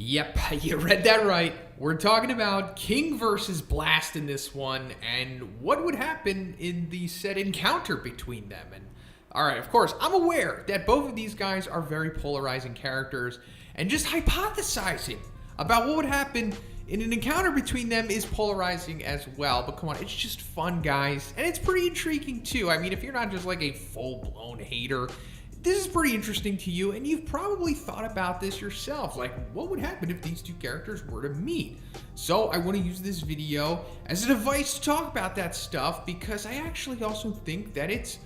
Yep, you read that right. We're talking about King versus Blast in this one, and what would happen in the said encounter between them. And alright, of course, I'm aware that both of these guys are very polarizing characters, and just hypothesizing about what would happen in an encounter between them is polarizing as well. But come on, it's just fun, guys, and it's pretty intriguing too. I mean, if you're not just like a full-blown hater, this is pretty interesting to you, and you've probably thought about this yourself. Like, what would happen if these two characters were to meet? So I want to use this video as a device to talk about that stuff, because I actually also think that it's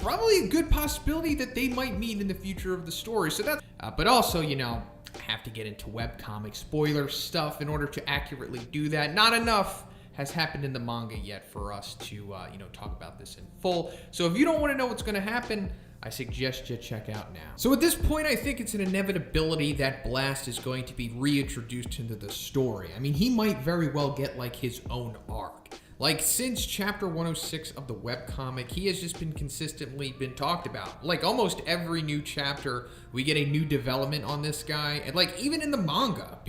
probably a good possibility that they might meet in the future of the story. So that's, but also, you know, I have to get into webcomic spoiler stuff in order to accurately do that. Not enough has happened in the manga yet for us to, you know, talk about this in full. So if you don't want to know what's going to happen, I suggest you check out now. So at this point, I think it's an inevitability that Blast is going to be reintroduced into the story. I mean, he might very well get like his own arc. Like, since chapter 106 of the webcomic, he has just been consistently talked about. Like, almost every new chapter, we get a new development on this guy. And like, even in the manga,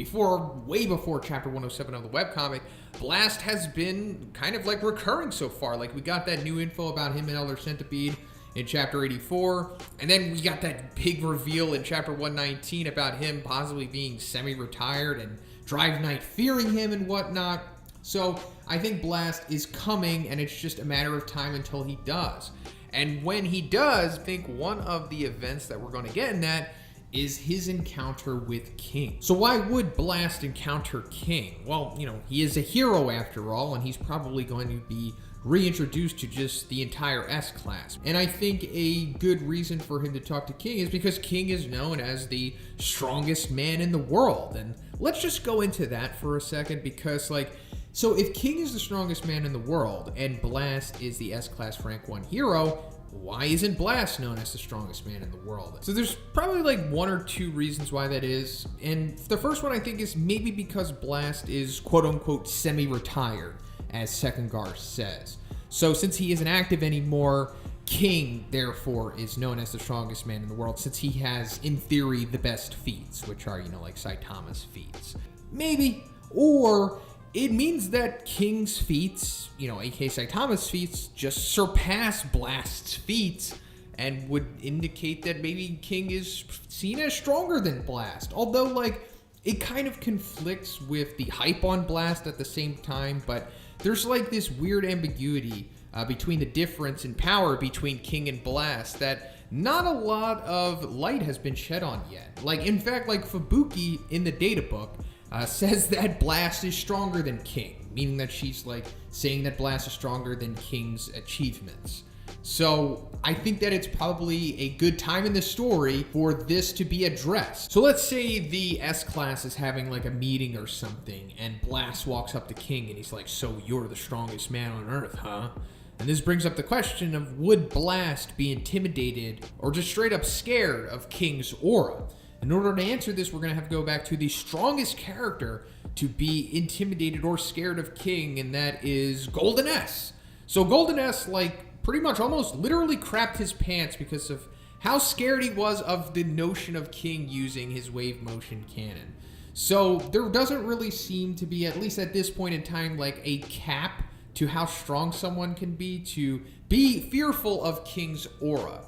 way before chapter 107 of the webcomic, Blast has been kind of like recurring so far. Like, we got that new info about him and Elder Centipede in chapter 84, and then we got that big reveal in chapter 119 about him possibly being semi-retired and Drive Knight fearing him and whatnot. So I think Blast is coming, and it's just a matter of time until he does. And when he does, I think one of the events that we're going to get in that is his encounter with King. So why would Blast encounter King? Well, you know, he is a hero after all, and he's probably going to be reintroduced to just the entire S-Class. And I think a good reason for him to talk to King is because King is known as the strongest man in the world. And let's just go into that for a second, because like, so if King is the strongest man in the world and Blast is the S-Class rank 1 hero, why isn't Blast known as the strongest man in the world? So there's probably like one or two reasons why that is. And the first one I think is maybe because Blast is quote unquote semi-retired, as Second Gar says. So since he isn't active anymore, King, therefore, is known as the strongest man in the world, since he has, in theory, the best feats, which are, you know, like Saitama's feats. Maybe. Or it means that King's feats, you know, aka Saitama's feats, just surpass Blast's feats, and would indicate that maybe King is seen as stronger than Blast. Although, like, it kind of conflicts with the hype on Blast at the same time, but there's like this weird ambiguity between the difference in power between King and Blast that not a lot of light has been shed on yet. Like, in fact, like Fubuki in the data book says that Blast is stronger than King, meaning that she's like saying that Blast is stronger than King's achievements. So I think that it's probably a good time in the story for this to be addressed. So let's say the S-Class is having like a meeting or something, and Blast walks up to King and he's like, "So you're the strongest man on Earth, huh?" And this brings up the question of, would Blast be intimidated or just straight up scared of King's aura? In order to answer this, we're going to have to go back to the strongest character to be intimidated or scared of King, and that is Golden S. So Golden S, like, pretty much almost literally crapped his pants because of how scared he was of the notion of King using his wave motion cannon. So there doesn't really seem to be, at least at this point in time, like a cap to how strong someone can be to be fearful of King's aura.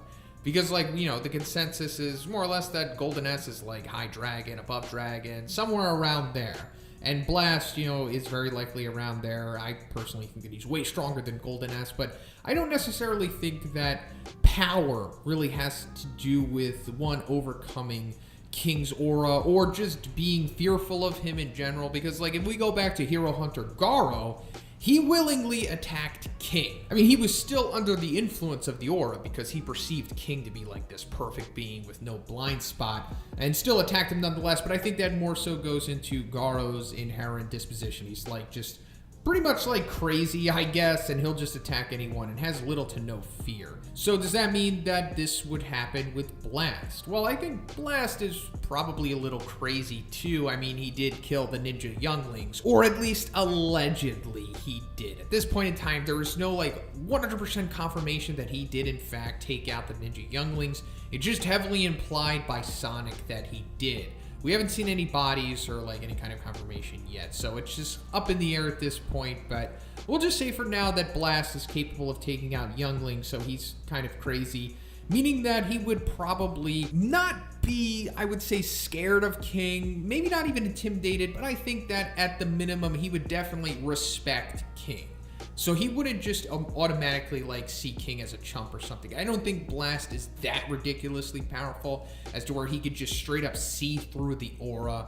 Because, like, you know, the consensus is more or less that Golden S is like high dragon, above dragon, somewhere around there. And Blast, you know, is very likely around there. I personally think that he's way stronger than Golden S, but I don't necessarily think that power really has to do with one overcoming King's aura or just being fearful of him in general. Because, like, if we go back to Hero Hunter Garo, he willingly attacked King. I mean, he was still under the influence of the aura because he perceived King to be like this perfect being with no blind spot, and still attacked him nonetheless. But I think that more so goes into Garo's inherent disposition. He's like just pretty much like crazy, I guess, and he'll just attack anyone and has little to no fear. So does that mean that this would happen with Blast? Well, I think Blast is probably a little crazy too. I mean, he did kill the ninja younglings, or at least allegedly he did. At this point in time, there is no like 100% confirmation that he did in fact take out the ninja younglings. It's just heavily implied by Sonic that he did, We haven't seen any bodies or like any kind of confirmation yet, so it's just up in the air at this point. But we'll just say for now that Blast is capable of taking out younglings, so he's kind of crazy, meaning that he would probably not be, I would say, scared of King, maybe not even intimidated, but I think that at the minimum he would definitely respect King. So he wouldn't just automatically like see King as a chump or something. I don't think Blast is that ridiculously powerful as to where he could just straight up see through the aura.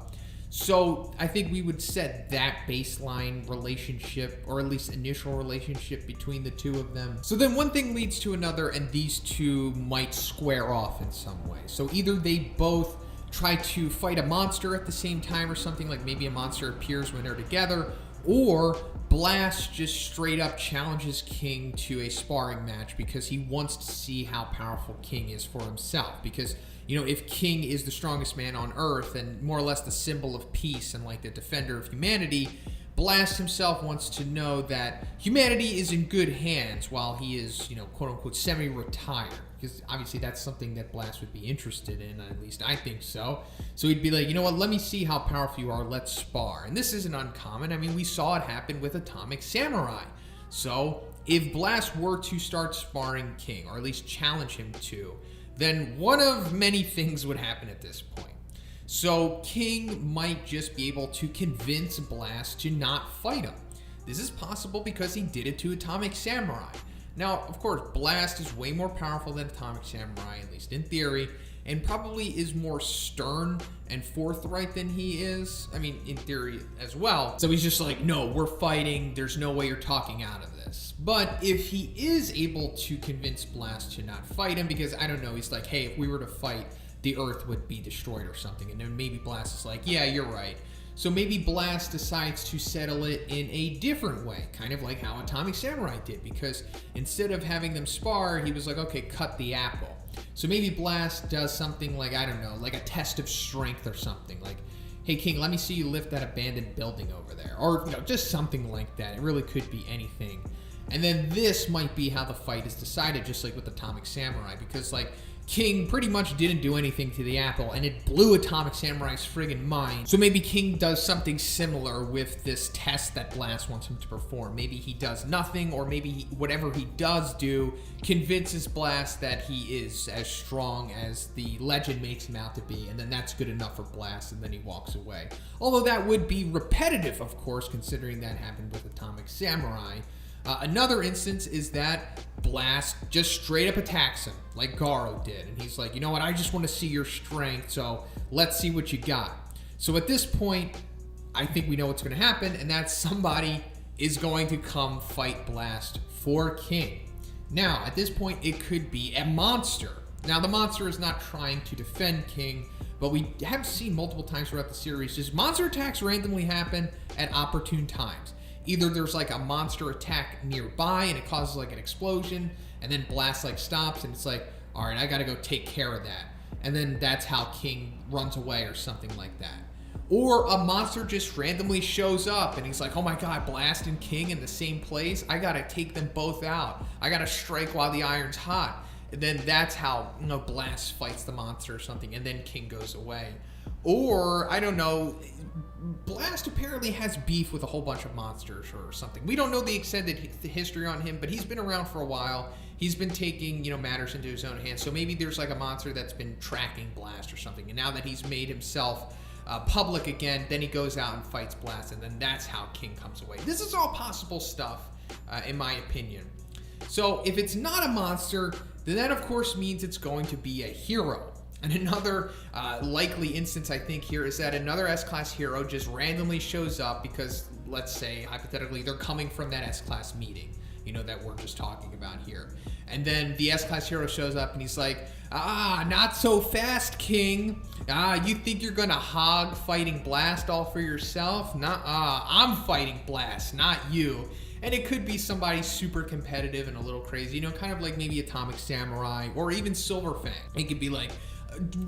So I think we would set that baseline relationship, or at least initial relationship between the two of them. So then one thing leads to another, and these two might square off in some way. So either they both try to fight a monster at the same time or something, like maybe a monster appears when they're together, or Blast just straight up challenges King to a sparring match because he wants to see how powerful King is for himself. Because, you know, if King is the strongest man on Earth and more or less the symbol of peace and like the defender of humanity, Blast himself wants to know that humanity is in good hands while he is, you know, quote unquote semi-retired. Because obviously that's something that Blast would be interested in, at least I think so. So he'd be like, you know what, let me see how powerful you are, let's spar. And this isn't uncommon. I mean, we saw it happen with Atomic Samurai. So if Blast were to start sparring King, or at least challenge him to, then one of many things would happen at this point. So King might just be able to convince Blast to not fight him. This is possible because he did it to Atomic Samurai. Now, of course, Blast is way more powerful than Atomic Samurai, at least in theory, and probably is more stern and forthright than he is. I mean, in theory as well. So he's just like, no, we're fighting. There's no way you're talking out of this. But if he is able to convince Blast to not fight him, because, I don't know, he's like, hey, if we were to fight, the Earth would be destroyed or something. And then maybe Blast is like, yeah, you're right. So maybe Blast decides to settle it in a different way, kind of like how Atomic Samurai did, because instead of having them spar, he was like, okay, cut the apple. So maybe Blast does something like, I don't know, like a test of strength or something, like, hey King, let me see you lift that abandoned building over there, or you know, just something like that. It really could be anything. And then this might be how the fight is decided, just like with Atomic Samurai, because like, King pretty much didn't do anything to the apple, and it blew Atomic Samurai's friggin' mind. So maybe King does something similar with this test that Blast wants him to perform. Maybe he does nothing, or maybe whatever he does do convinces Blast that he is as strong as the legend makes him out to be, and then that's good enough for Blast, and then he walks away. Although that would be repetitive, of course, considering that happened with Atomic Samurai. Another instance is that Blast just straight up attacks him, like Garo did. And he's like, you know what, I just want to see your strength, so let's see what you got. So at this point, I think we know what's going to happen, and that somebody is going to come fight Blast for King. Now, at this point, it could be a monster. Now, the monster is not trying to defend King, but we have seen multiple times throughout the series, just monster attacks randomly happen at opportune times. Either there's like a monster attack nearby and it causes like an explosion, and then Blast like stops and it's like, all right, I gotta go take care of that. And then that's how King runs away or something like that. Or a monster just randomly shows up and he's like, oh my God, Blast and King in the same place? I gotta take them both out. I gotta strike while the iron's hot. And then that's how, you know, Blast fights the monster or something, and then King goes away. Or, I don't know, Blast apparently has beef with a whole bunch of monsters or something. We don't know the extended history on him, but he's been around for a while. He's been taking, you know, matters into his own hands. So maybe there's like a monster that's been tracking Blast or something. And now that he's made himself public again, then he goes out and fights Blast, and then that's how King comes away. This is all possible stuff, in my opinion. So if it's not a monster, then that of course means it's going to be a hero. And another likely instance I think here is that another S-Class hero just randomly shows up because, let's say, hypothetically, they're coming from that S-Class meeting, you know, that we're just talking about here. And then the S-Class hero shows up and he's like, not so fast, King. You think you're gonna hog fighting Blast all for yourself? I'm fighting Blast, not you. And it could be somebody super competitive and a little crazy, you know, kind of like maybe Atomic Samurai or even Silverfang. It could be like,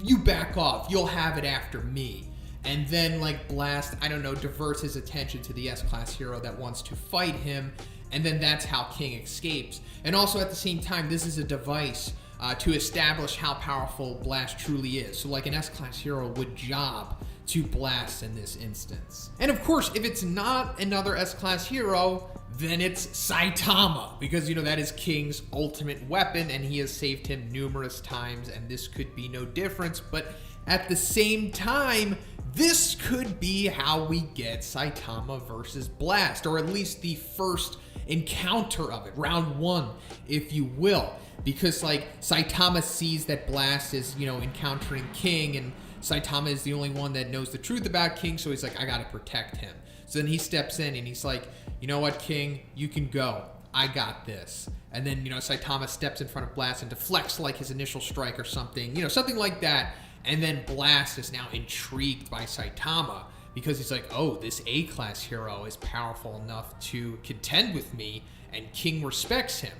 you back off, you'll have it after me. And then like Blast, I don't know, diverts his attention to the S-Class hero that wants to fight him, and then that's how King escapes. And also at the same time, this is a device to establish how powerful Blast truly is. So like an S-Class hero would job to Blast in this instance. And of course, if it's not another S-Class hero, then it's Saitama, because, that is King's ultimate weapon, and he has saved him numerous times, and this could be no difference. But at the same time, this could be how we get Saitama versus Blast, or at least the first encounter of it, round one, if you will. Because, Saitama sees that Blast is, encountering King, and Saitama is the only one that knows the truth about King, so he's like, I gotta protect him. So then he steps in and he's like, you know what, King, you can go. I got this. And then, Saitama steps in front of Blast and deflects his initial strike or something, something like that. And then Blast is now intrigued by Saitama because he's like, oh, this A-Class hero is powerful enough to contend with me, and King respects him.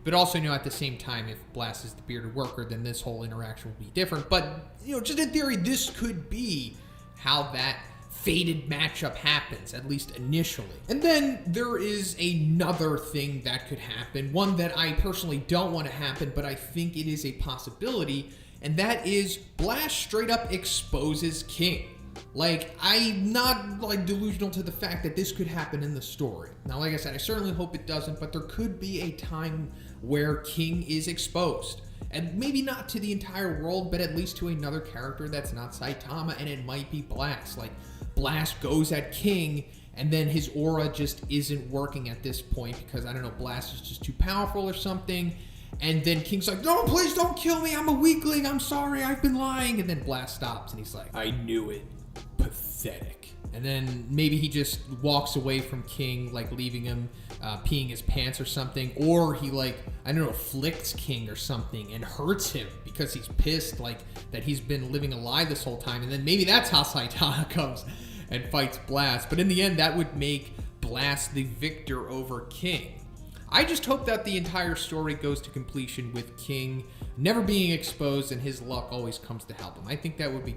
But also, at the same time, if Blast is the bearded worker, then this whole interaction will be different. But, just in theory, this could be how that fated matchup happens, at least initially. And then there is another thing that could happen, one that I personally don't want to happen, but I think it is a possibility, and that is Blast straight up exposes King. I'm not, delusional to the fact that this could happen in the story. Now, like I said, I certainly hope it doesn't, but there could be a time where King is exposed. And maybe not to the entire world, but at least to another character that's not Saitama, and it might be Blast. Blast goes at King, and then his aura just isn't working at this point because, I don't know, Blast is just too powerful or something. And then King's like, no, please don't kill me. I'm a weakling. I'm sorry. I've been lying. And then Blast stops, and he's like, I knew it. Pathetic. And then maybe he just walks away from King, leaving him peeing his pants or something. Or he, afflicts King or something and hurts him because he's pissed, that he's been living a lie this whole time. And then maybe that's how Saitama comes and fights Blast. But in the end, that would make Blast the victor over King. I just hope that the entire story goes to completion with King never being exposed and his luck always comes to help him. I think that would be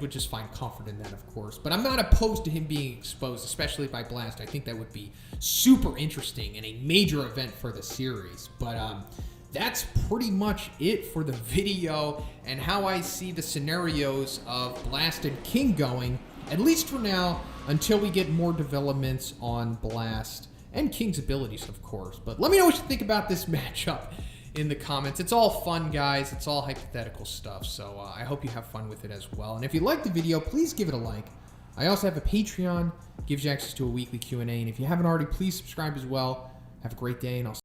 would just find comfort in that, of course. But I'm not opposed to him being exposed, especially by Blast. I think that would be super interesting and a major event for the series. But that's pretty much it for the video and how I see the scenarios of Blast and King going, at least for now, until we get more developments on Blast and King's abilities, of course. But let me know what you think about this matchup in the comments. It's all fun, guys. It's all hypothetical stuff, so I hope you have fun with it as well. And if you liked the video, please give it a like. I also have a Patreon, gives you access to a weekly Q&A, and if you haven't already, please subscribe as well. Have a great day, and I'll